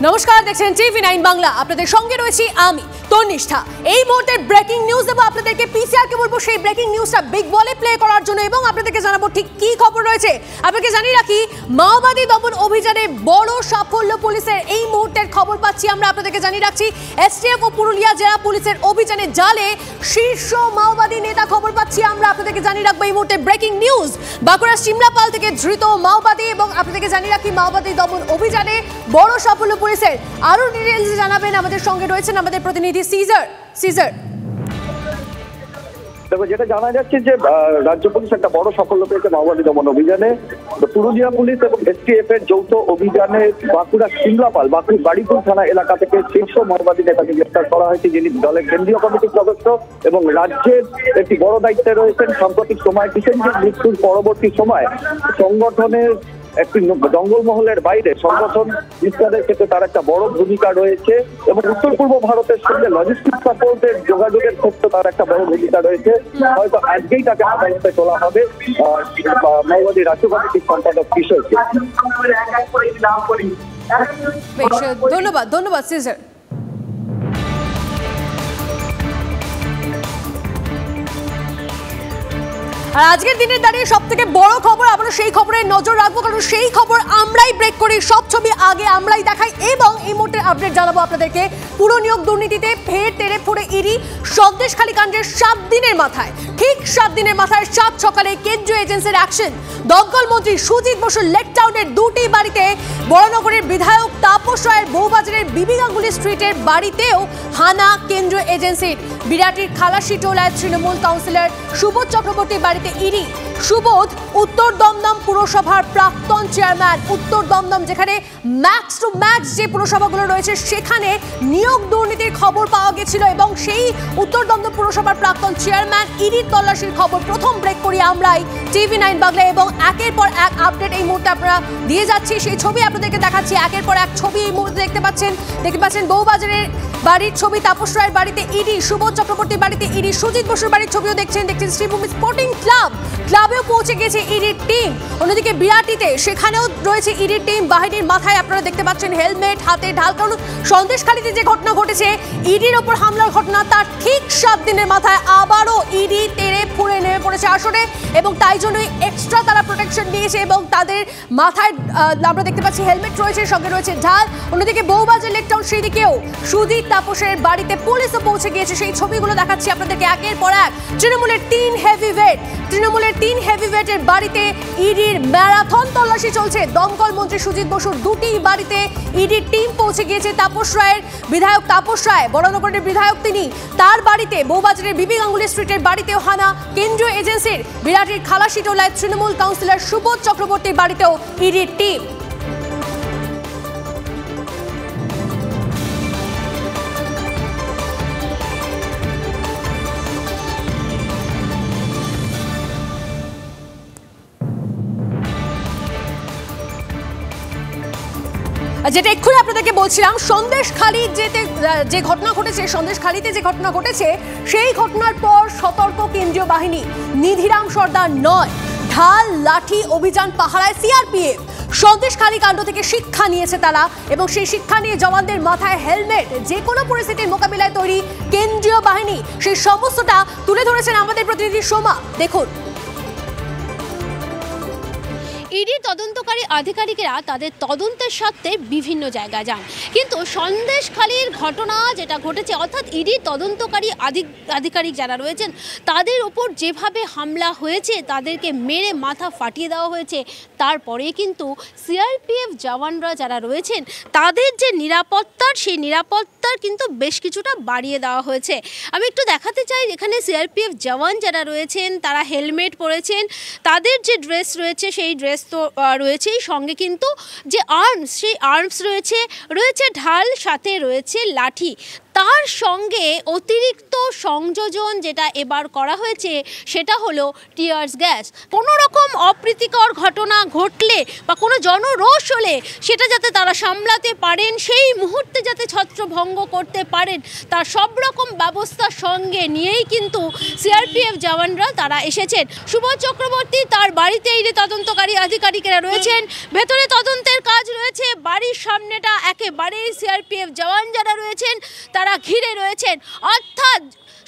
নমস্কার, দেখছেন TV9 বাংলা। আপনাদের সঙ্গে রয়েছি আমি তনিষ্ঠা। এই মুহূর্তে ব্রেকিং নিউজ দেবো আপনাদেরকে। পিসিআরকে বলবো সেই ব্রেকিং নিউজটা বিগ বলে প্লে করার জন্য এবং আপনাদেরকে জানাবো ঠিক কি খবর রয়েছে। আপনাকে জানিয়ে রাখি, মাওবাদী দমন অভিযানে বড় সাফল্য পুলিশের। এই মুহূর্তের খবর পাচ্ছি আমরা, আপনাদেরকে জানিয়ে রাখছি এসটিএফ ও পুরুলিয়া জেলা পুলিশের অভিযানে জালে শীর্ষ মাওবাদী নেতা। খবর পাচ্ছি আমরা, আপনাদেরকে জানিয়ে রাখবো এই মুহূর্তে ব্রেকিং নিউজ। বাঁকুড়া সিমলাপাল থেকে ধৃত মাওবাদী এবং আপনাদেরকে জানিয়ে রাখি মাওবাদী দমন অভিযানে বড় সাফল্য পুলিশের। আরো ডিটেইলস জানাবেন, আমাদের সঙ্গে রয়েছেন আমাদের প্রতিনিধি সিজার। দেখো, যেটা জানা যাচ্ছে যে রাজ্য পুলিশ একটা বড় সাফল্য পেয়েছে মাওবাদী দমন অভিযানে। পুরুলিয়া পুলিশ এবং এসটিএফ এর যৌথ অভিযানে বাঁকুড়া সিমলাপাল বাড়িপুর থানা এলাকা থেকে শীর্ষ মাওবাদী নেতাকে গ্রেফতার করা হয়েছে, যিনি দলের কেন্দ্রীয় কমিটির সদস্য এবং রাজ্যের একটি বড় দায়িত্বে রয়েছেন। সাম্প্রতিক সময় কিষেনজির মৃত্যুর পরবর্তী সময় সংগঠনের একটি জঙ্গলমহলের বাইরে সংগঠন বিস্তারের ক্ষেত্রে তার একটা বড় ভূমিকা রয়েছে এবং উত্তর পূর্ব ভারতের সঙ্গে লজিস্টিক সাপোর্টের যোগাযোগের ক্ষেত্রে তার একটা বড় ভূমিকা রয়েছে। হয়তো আজকেই তাকে আদালতে তোলা হবে মাওবাদী রাজ্য কমিটির সম্পাদক কিশোরকে। ধন্যবাদ সিজার। আর আজকের দিনের দাঁড়িয়ে সব থেকে বড় খবর, আমরা সেই খবরে নজর রাখবো, কারণ সেই খবর আমরাই ব্রেক করি, সব ছবি আগে আমরাই দেখাই এবং এই মুহূর্তে আপডেট জানাবো আপনাদেরকে। পুরো নিয়োগ দুর্নীতিতে ফের তেড়ে ফুঁড়ে ইডি। সন্দেশখালী কাণ্ডের 7 দিনের মাথায়, ঠিক 7 দিনের মাথায় 7 সকালে কেন্দ্রীয় এজেন্সির অ্যাকশন। দমকল মন্ত্রী সুজিত বসুর লেকটাউনের 2টি বাড়িতে, বড়নগরের বিধায়ক তাপস রায়ের বউবাজারের বিবি গাঙ্গুলি স্ট্রিটের বাড়িতেও হানা কেন্দ্রীয় এজেন্সির। বিরাটির খালাসিটোলায় তৃণমূল কাউন্সিলর সুবোধ চক্রবর্তীর বাড়িতে ইডি। সুবোধ উত্তর দমদম পুরসভার প্রাক্তন চেয়ারম্যান। উত্তর দমদম, যেখানে ম্যাক্স টু ম্যাক্স যে পুরসভাগুলো রয়েছে সেখানে নিয়োগ দুর্নীতির খবর পাওয়া গেছিল এবং সেই উত্তর দমদম পুরসভার প্রাক্তন চেয়ারম্যান ইডির তল্লাশির খবর প্রথম ব্রেক করি আমরাই TV9 বাংলা এবং একের পর এক আপডেট এই মুহূর্তে আপনারা দিয়ে যাচ্ছি। সেই ছবি আপনাদেরকে দেখাচ্ছি, একের পর এক ছবি এই মুহূর্তে দেখতে পাচ্ছেন বউবাজারের বাড়ির ছবি, তাপস রায়ের বাড়িতে ইডি, সুবোধ চক্রবর্তীর বাড়িতে ইডি, সুজিত বসুর বাড়ির ছবিও দেখছেন শ্রীভূমি স্পোর্টিং ক্লাবেও পৌঁছে গেছে ইডির টিম। অন্যদিকে বিরাটিতে সেখানেও রয়েছে ইডির টিম। বাহিনীর মাথায় আপনারা দেখতে পাচ্ছেন হেলমেট, হাতে ঢাল, কারণ সন্দেশখালীতে যে ঘটনা ঘটেছে ইডির ওপর হামলার ঘটনা, তার ঠিক 7 দিনের মাথায় আবারও ইডি তেড়ে ফুঁড়ে নেমে পড়েছে আসরে এবং তাই জন্যই এক্সট্রা তারা প্রোটেকশন নিয়েছে এবং তাদের মাথায় আমরা দেখতে পাচ্ছি হেলমেট রয়েছে, সঙ্গে রয়েছে ঢাল। অন্যদিকে বউবাজার লেকটাউন সেদিকেও সুজিত তাপসের বাড়িতে পুলিশও পৌঁছে গিয়েছে, সেই ছবিগুলো দেখাচ্ছি আপনাদেরকে একের পর এক। তৃণমূলের 3 হেভিওয়েটের বাড়িতে ইডির ম্যারাথন তল্লাশি চলছে। দমকল মন্ত্রী সুজিত বসুর 2টি বাড়িতে ইডির টিম পৌঁছে গিয়েছে। তাপস রায়ের বিধায়ক তাপস রায়, বড়নগরের বিধায়ক তিনি, তার বাড়িতে, বউবাজারের বিবি গাঙ্গুলি স্ট্রিটের বাড়িতেও হানা কেন্দ্রীয় এজেন্সির। বিরাটির খালাসিটোলায় তৃণমূল কাউন্সিলর সুবোধ চক্রবর্তীর বাড়িতেও ইডির টিম। যেটা এক্ষুনি আপনাদেরকে বলছিলাম, সন্দেশখালীতে যে ঘটনা ঘটেছে সেই ঘটনার পর সতর্ক কেন্দ্রীয় বাহিনী। নিধিরাম সর্দার নয়, ঢাল লাঠি অভিযান পাহারায় সিআরপিএফ। সন্দেশখালী কাণ্ড থেকে শিক্ষা নিয়েছে তারা এবং সেই শিক্ষা নিয়ে জওয়ানদের মাথায় হেলমেট, যে কোনো পরিস্থিতির মোকাবিলায় তৈরি কেন্দ্রীয় বাহিনী। সেই সমস্তটা তুলে ধরেছেন আমাদের প্রতিনিধি সোমা, দেখুন। ইডির তদন্তকারী আধিকারিকেরা তাদের তদন্তের স্বার্থে বিভিন্ন জায়গায় যান, কিন্তু সন্দেশখালীর ঘটনা যেটা ঘটেছে, অর্থাৎ ইডির তদন্তকারী আধিকারিক যারা রয়েছেন তাদের ওপর যেভাবে হামলা হয়েছে, তাদেরকে মেরে মাথা ফাটিয়ে দেওয়া হয়েছে, তারপরে কিন্তু সিআরপিএফ জওয়ানরা যারা রয়েছেন তাদের যে নিরাপত্তার, সেই নিরাপত্তার কিন্তু বেশ কিছুটা বাড়িয়ে দেওয়া হয়েছে। আমি একটু দেখাতে চাই, এখানে সিআরপিএফ জওয়ান যারা রয়েছেন তারা হেলমেট পরেছেন, তাদের যে ড্রেস রয়েছে সেই ড্রেস তো রয়েছেই, সঙ্গে কিন্তু যে আর্মস, সেই আর্মস রয়েছে ঢাল, সাথে রয়েছে লাঠি। তার সঙ্গে অতিরিক্ত সংযোজন যেটা এবার করা হয়েছে সেটা হলো টিয়ার্স গ্যাস। কোনো রকম অপ্রীতিকর ঘটনা ঘটলে বা কোনো জনরোষ হলে সেটা যাতে তারা সামলাতে পারেন, সেই মুহূর্তে যাতে ছত্রভঙ্গ করতে পারেন, তার সব রকম ব্যবস্থার সঙ্গে নিয়েই কিন্তু সিআরপিএফ জওয়ানরা তারা এসেছেন। সুবোধ চক্রবর্তী তার বাড়িতে ইডি তদন্তকারী আধিকারিকেরা রয়েছেন, ভেতরে তদন্তের কাজ রয়েছে, বাড়ির সামনেটা একেবারেই সিআরপিএফ জওয়ান যারা রয়েছেন তারা ঘিরে রয়েছেন। অর্থাৎ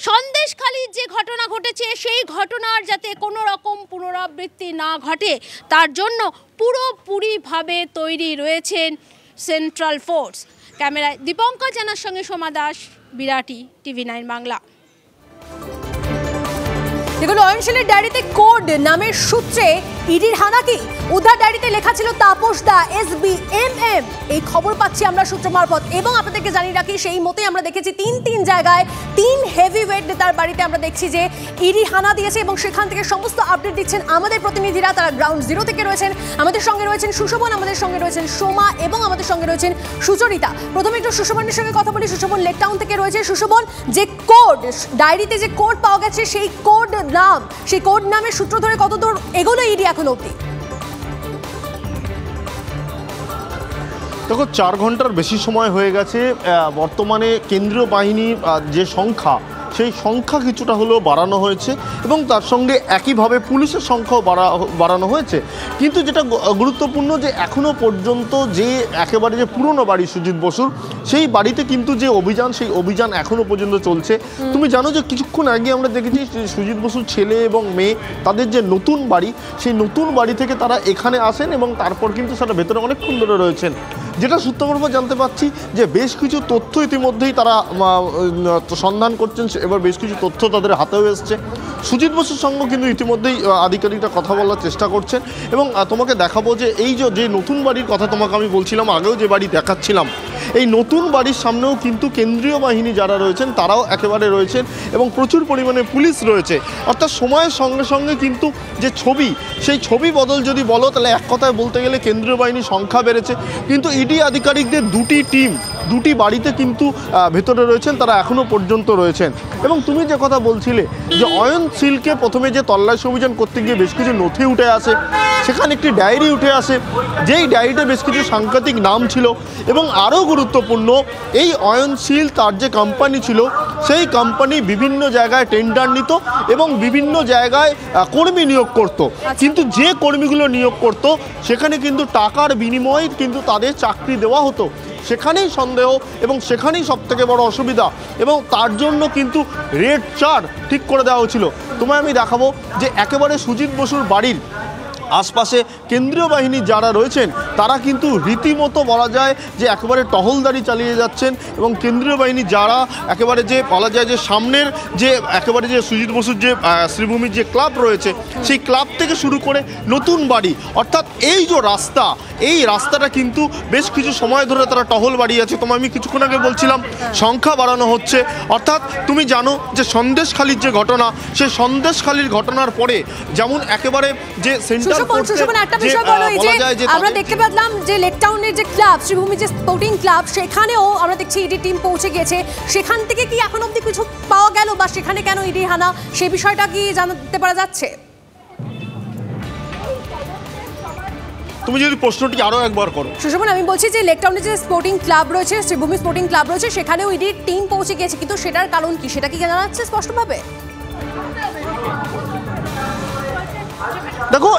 সন্দেশখালির যে ঘটনা ঘটেছে সেই ঘটনার যাতে কোনো রকম পুনরাবৃত্তি না ঘটে তার জন্য পুরোপুরিভাবে তৈরি রয়েছেন সেন্ট্রাল ফোর্স। ক্যামেরায় দীপঙ্কর জানার সঙ্গে সোমা দাস, বিরাটি, TV9 বাংলা। দেখুন, অয়নশীলের ডায়েরিতে কোড নামের সূত্রে ইডির হানাকি। উদ্ধার ডায়েরিতে লেখা ছিল তাপস দা SBMM। এই খবর পাচ্ছি আমরা সূত্র মারফত এবং আপনাদেরকে জানিয়ে রাখি সেই মতোই আমরা দেখেছি তিন জায়গায় 3 হেভিওয়েট নেতার বাড়িতে আমরা দেখছি যে ইডি হানা দিয়েছে এবং সেখান থেকে সমস্ত আপডেট দিচ্ছেন আমাদের প্রতিনিধিরা। তারা গ্রাউন্ড জিরো থেকে রয়েছেন, আমাদের সঙ্গে রয়েছেন সুশোভন, আমাদের সঙ্গে রয়েছেন সোমা এবং আমাদের সঙ্গে রয়েছেন সুচরিতা। প্রথমে একটু সুশোভনের সঙ্গে কথা বলি। সুশোভন লেক টাউন থেকে রয়েছে। সুশোভন, যে কোড ডায়েরিতে যে কোড পাওয়া গেছে সেই কোড নাম, সেই কোড নামের সূত্র ধরে কত দূর এগোলো ইডি এখন অবধি? দেখো, 4 ঘন্টার বেশি সময় হয়ে গেছে। বর্তমানে কেন্দ্রীয় বাহিনীর যে সংখ্যা, সেই সংখ্যা কিছুটা হলেও বাড়ানো হয়েছে এবং তার সঙ্গে একইভাবে পুলিশের সংখ্যাও বাড়ানো হয়েছে। কিন্তু যেটা গুরুত্বপূর্ণ যে এখনও পর্যন্ত যে একেবারে যে পুরনো বাড়ি সুজিত বসুর, সেই বাড়িতে কিন্তু যে অভিযান, সেই অভিযান এখনও পর্যন্ত চলছে। তুমি জানো যে কিছুক্ষণ আগে আমরা দেখেছি সুজিত বসুর ছেলে এবং মেয়ে তাদের যে নতুন বাড়ি, সেই নতুন বাড়ি থেকে তারা এখানে আসেন এবং তারপর কিন্তু সেটা ভেতরে অনেকক্ষণ ধরে রয়েছেন। যেটা সূত্রমারফত জানতে পাচ্ছি যে বেশ কিছু তথ্য ইতিমধ্যেই তারা সন্ধান করছেন, এবার বেশ কিছু তথ্য তাদের হাতেও এসছে। সুজিত বসুর সঙ্গে কিন্তু ইতিমধ্যেই আধিকারিকরা কথা বলার চেষ্টা করছেন এবং তোমাকে দেখাবো যে এই যে নতুন বাড়ির কথা তোমাকে আমি বলছিলাম, আগেও যে বাড়ি দেখাচ্ছিলাম, এই নতুন বাড়ির সামনেও কিন্তু কেন্দ্রীয় বাহিনী যারা রয়েছেন তারাও একেবারে রয়েছেন এবং প্রচুর পরিমাণে পুলিশ রয়েছে। অর্থাৎ সময়ের সঙ্গে সঙ্গে কিন্তু যে ছবি, সেই ছবি বদল যদি বলো তাহলে এক কথায় বলতে গেলে কেন্দ্রীয় বাহিনীর সংখ্যা বেড়েছে। কিন্তু ইডি আধিকারিকদের দুটি বাড়িতে কিন্তু ভেতরে রয়েছেন, তারা এখনও পর্যন্ত রয়েছেন। এবং তুমি যে কথা বলছিলে যে অয়নশীলকে প্রথমে যে তল্লাশি অভিযান করতে গিয়ে বেশ কিছু নথি উঠে আসে, সেখানে একটি ডায়েরি উঠে আসে, যেই ডায়েরিতে বেশ কিছু সাংঘাতিক নাম ছিল এবং আরও গুরুত্বপূর্ণ, এই অয়নশীল তার যে কোম্পানি ছিল সেই কোম্পানি বিভিন্ন জায়গায় টেন্ডার নিত এবং বিভিন্ন জায়গায় কর্মী নিয়োগ করত। কিন্তু যে কর্মীগুলো নিয়োগ করত সেখানে কিন্তু টাকার বিনিময়ে কিন্তু তাদের চাকরি দেওয়া হতো। সেখানেই সন্দেহ এবং সেখানেই সবথেকে বড় অসুবিধা এবং তার জন্য কিন্তু রেড চার্ট ঠিক করে দেওয়া হয়েছিল। তোমায় আমি দেখাবো যে একেবারে সুজিত বসুর বাড়ির আশপাশে কেন্দ্রীয় বাহিনী যারা রয়েছেন তারা কিন্তু রীতিমতো বলা যায় যে একেবারে টহলদারি চালিয়ে যাচ্ছেন এবং কেন্দ্রীয় বাহিনী যারা একেবারে যে বলা যায় যে সামনের যে একেবারে যে সুজিত বসুর যে শ্রীভূমির যে ক্লাব রয়েছে, সেই ক্লাব থেকে শুরু করে নতুন বাড়ি, অর্থাৎ এই যে রাস্তা, এই রাস্তাটা কিন্তু বেশ কিছু সময় ধরে তারা টহল বাড়িয়ে আছে। তোমায় আমি কিছুক্ষণ আগে বলছিলাম সংখ্যা বাড়ানো হচ্ছে। অর্থাৎ তুমি জানো যে সন্দেশখালির যে ঘটনা, সেই সন্দেশখালির ঘটনার পরে যেমন একেবারে যে সেন্ট্রাল একটা বিষয় বলো, এই যে আমরা দেখতে পেলাম যে লেক টাউনের যে ক্লাব, শ্রীভূমি যে স্পোর্টিং ক্লাব, সেখানেও আমরা দেখছি ইডি টিম পৌঁছে গিয়েছে। সেখান থেকে কি এখন অবধি কিছু পাওয়া গেল বা সেখানে কেন ইডি হানা, সেই বিষয়টা কি জানতে পারা যাচ্ছে? তুমি যদি প্রশ্নটি আরো একবার করো। সুশোভন, আমি বলছি যে লেক টাউনে যে স্পোর্টিং ক্লাব রয়েছে, শ্রীভূমি স্পোর্টিং ক্লাব রয়েছে, সেখানেও ইডির টিম পৌঁছে গিয়েছে, কিন্তু সেটার কারণ কি, সেটা কি জানা যাচ্ছে স্পষ্টভাবে? দেখো,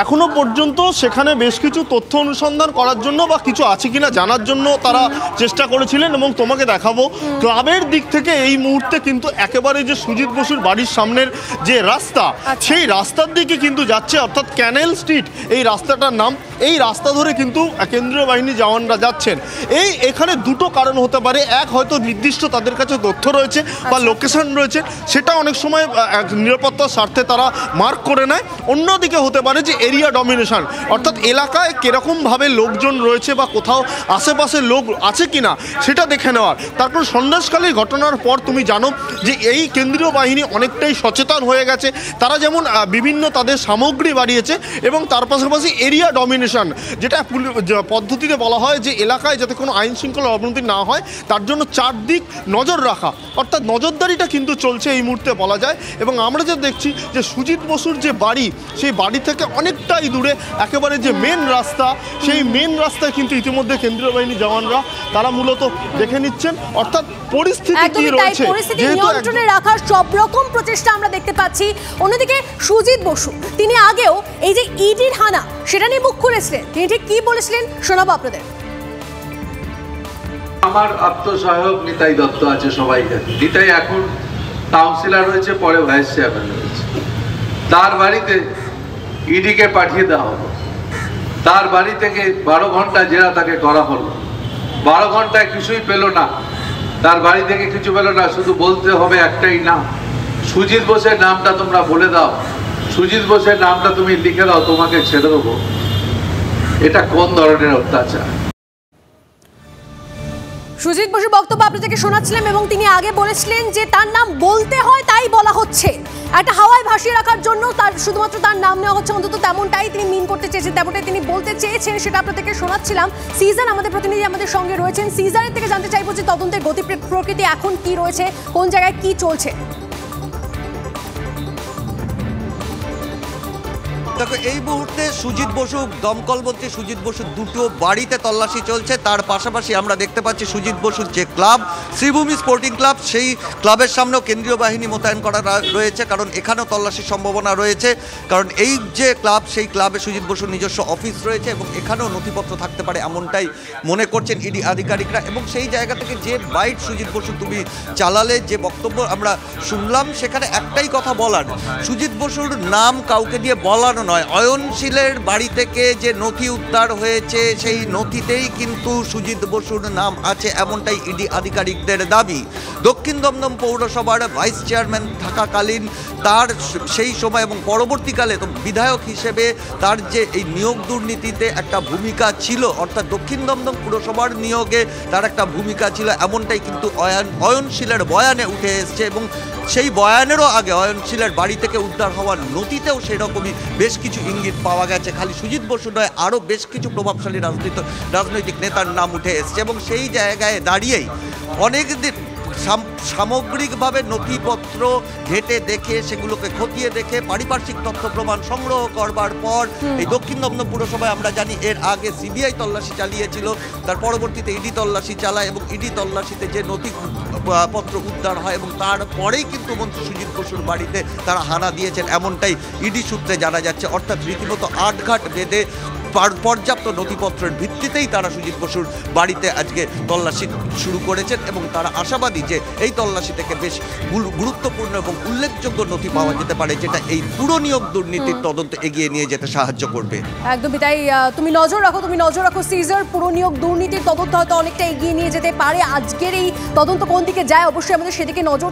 এখনো পর্যন্ত সেখানে বেশ কিছু তথ্য অনুসন্ধান করার জন্য বা কিছু আছে কিনা জানার জন্য তারা চেষ্টা করেছিলেন এবং তোমাকে দেখাবো ক্লাবের দিক থেকে এই মুহূর্তে কিন্তু একেবারে যে সুজিত বসুর বাড়ির সামনের যে রাস্তা, সেই রাস্তার দিকে কিন্তু যাচ্ছে, অর্থাৎ ক্যানেল স্ট্রিট এই রাস্তাটার নাম। এই রাস্তা ধরে কিন্তু কেন্দ্রীয় বাহিনী জওয়ানরা যাচ্ছেন। এখানে দুটো কারণ হতে পারে। এক, হয়তো নির্দিষ্ট তাদের কাছে তথ্য রয়েছে বা লোকেশন রয়েছে, সেটা অনেক সময় নিরাপত্তার স্বার্থে তারা মার্ক করে নেয়। অন্যদিকে হতে পারে যে এরিয়া ডমিনেশন, অর্থাৎ এলাকায় কিরকমভাবে লোকজন রয়েছে বা কোথাও আশেপাশে লোক আছে কিনা সেটা দেখে নেওয়ার। তারপর সন্দেশখালীর ঘটনার পর তুমি জানো যে এই কেন্দ্রীয় বাহিনী অনেকটাই সচেতন হয়ে গেছে। তারা যেমন বিভিন্ন তাদের সামগ্রী বাড়িয়েছে এবং তার পাশাপাশি এরিয়া ডমিনেশন, যেটা পদ্ধতিতে বলা হয় যে এলাকায় যাতে কোনো আইন শৃঙ্খলার অবনতি না হয় তার জন্য চারদিক নজর রাখা, অর্থাৎ নজরদারিটা কিন্তু চলছে এই মুহূর্তে বলা যায়। এবং আমরা যে দেখছি যে সুজিত বসুর যে বাড়ি, সেই বাড়ি থেকে অনেকটাই দূরে একেবারে যে মেন রাস্তা, সেই মেন রাস্তায় কিন্তু ইতিমধ্যে কেন্দ্রীয় বাহিনী জওয়ানরা তারা মূলত দেখে নিচ্ছেন, অর্থাৎ পরিস্থিতি কি রয়েছে নিয়ন্ত্রণে রাখার সব রকম প্রচেষ্টা আমরা দেখতে পাচ্ছি। অন্যদিকে সুজিত বসু তিনি আগেও এই যে ইডির হানা সেটা নিয়ে মুখ খুলেছিলেন, তিনি ঠিক কি বলেছিলেন শোনাবো আপনাদের। আমার আত্মসহায়ক নিতাই দত্ত আছে সবাইকে। নিতাই এখন কাউন্সিলর হয়েছে, পরে ভাইস চেয়ারম্যান হয়েছে। তার বাড়িতে ইডিকে পাঠিয়ে দেওয়া হলো। তার বাড়ি থেকে 12 ঘন্টা জেরা তাকে করা হলো। 12 ঘন্টায় কিছুই পেল না, তার বাড়ি থেকে কিছু পেল না। শুধু বলতে হবে একটাই নাম, সুজিত বোসের নামটা তোমরা বলে দাও, সুজিত বোসের নামটা তুমি লিখে দাও, তোমাকে ছেড়ে দেবো। এটা কোন ধরনের অত্যাচার? সুজিত বসুর বক্তব্য আপনাদেরকে শোনাচ্ছিলাম এবং তিনি আগে বলেছিলেন যে তার নাম বলতে হয় তাই বলা হচ্ছে, একটা হাওয়ায় ভাসিয়ে রাখার জন্য তার শুধুমাত্র তার নাম নেওয়া হচ্ছে, অন্তত তেমনটাই তিনি মিন করতে চেয়েছেন, তেমনটাই তিনি বলতে চেয়েছেন, সেটা আপনাদেরকে শোনাচ্ছিলাম। সিজার আমাদের প্রতিনিধি আমাদের সঙ্গে রয়েছেন, সিজারের থেকে জানতে চাইবো যে তদন্তের গতি প্রকৃতি এখন কি রয়েছে, কোন জায়গায় কি চলছে। দেখো, এই মুহূর্তে সুজিত বসু, দমকল মন্ত্রী সুজিত বসুর দুটো বাড়িতে তল্লাশি চলছে। তার পাশাপাশি আমরা দেখতে পাচ্ছি সুজিত বসুর যে ক্লাব শ্রীভূমি স্পোর্টিং ক্লাব, সেই ক্লাবের সামনেও কেন্দ্রীয় বাহিনী মোতায়েন করা রয়েছে, কারণ এখানেও তল্লাশির সম্ভাবনা রয়েছে। কারণ এই যে ক্লাব, সেই ক্লাবে সুজিত বসুর নিজস্ব অফিস রয়েছে এবং এখানেও নথিপত্র থাকতে পারে এমনটাই মনে করছেন ইডি আধিকারিকরা। এবং সেই জায়গা থেকে যে বাইট সুজিত বসু তুমি চালালে, যে বক্তব্য আমরা শুনলাম, সেখানে একটাই কথা বলার, সুজিত বসুর নাম কাউকে দিয়ে বলানো নয়। অয়নশীলের বাড়ি থেকে যে নথি উদ্ধার হয়েছে সেই নথিতেই কিন্তু সুজিত বসুর নাম আছে, এমনটাই ইডি আধিকারিকদের দাবি। দক্ষিণ দমদম পৌরসভার ভাইস চেয়ারম্যান থাকাকালীন তার সেই সময় এবং পরবর্তীকালে তো বিধায়ক হিসেবে তার যে এই নিয়োগ দুর্নীতিতে একটা ভূমিকা ছিল, অর্থাৎ দক্ষিণ দমদম পুরসভার নিয়োগে তার একটা ভূমিকা ছিল, এমনটাই কিন্তু অয়নশীলের বয়ানে উঠে এসছে। এবং সেই বয়ানেরও আগে অয়নশীলের বাড়ি থেকে উদ্ধার হওয়ার নথিতেও সেরকমই বেশ কিছু ইঙ্গিত পাওয়া গেছে। খালি সুজিত বসু নয়, আরও বেশ কিছু প্রভাবশালী রাজনৈতিক নেতার নাম উঠে এসছে। এবং সেই জায়গায় দাঁড়িয়েই অনেক দিন সামগ্রিকভাবে নথিপত্র ঘেটে দেখে, সেগুলোকে খতিয়ে দেখে, পারিপার্শ্বিক তথ্য প্রমাণ সংগ্রহ করবার পর এই দক্ষিণ দমদম পুরসভায় আমরা জানি এর আগে সিবিআই তল্লাশি চালিয়েছিল, তার পরবর্তীতে ইডি তল্লাশি চালায় এবং ইডি তল্লাশিতে যে নথিপত্র উদ্ধার হয় এবং তারপরেই কিন্তু মন্ত্রী সুজিত বসুর বাড়িতে তারা হানা দিয়েছেন, এমনটাই ইডি সূত্রে জানা যাচ্ছে। অর্থাৎ রীতিমতো আটঘাট বেঁধে পর্যাপ্ত নথিপত্রের ভিত্তিতেই তারা সুজিত বসুর বাড়িতে আজকে তল্লাশি শুরু করেছেন এবং তারা আশাবাদী যে এই তল্লাশি থেকে বেশ গুরুত্বপূর্ণ এবং উল্লেখযোগ্য নথি পাওয়া যেতে পারে, যেটা এই পুরো নিয়োগ দুর্নীতির তদন্ত এগিয়ে নিয়ে যেতে সাহায্য করবে। একদমই তাই, তুমি নজর রাখো সিজার, পুরো নিয়োগ দুর্নীতির তদন্ত হয়তো অনেকটা এগিয়ে নিয়ে যেতে পারে। আজকের এই তদন্ত কোন দিকে যায় অবশ্যই আমাদের সেদিকে নজর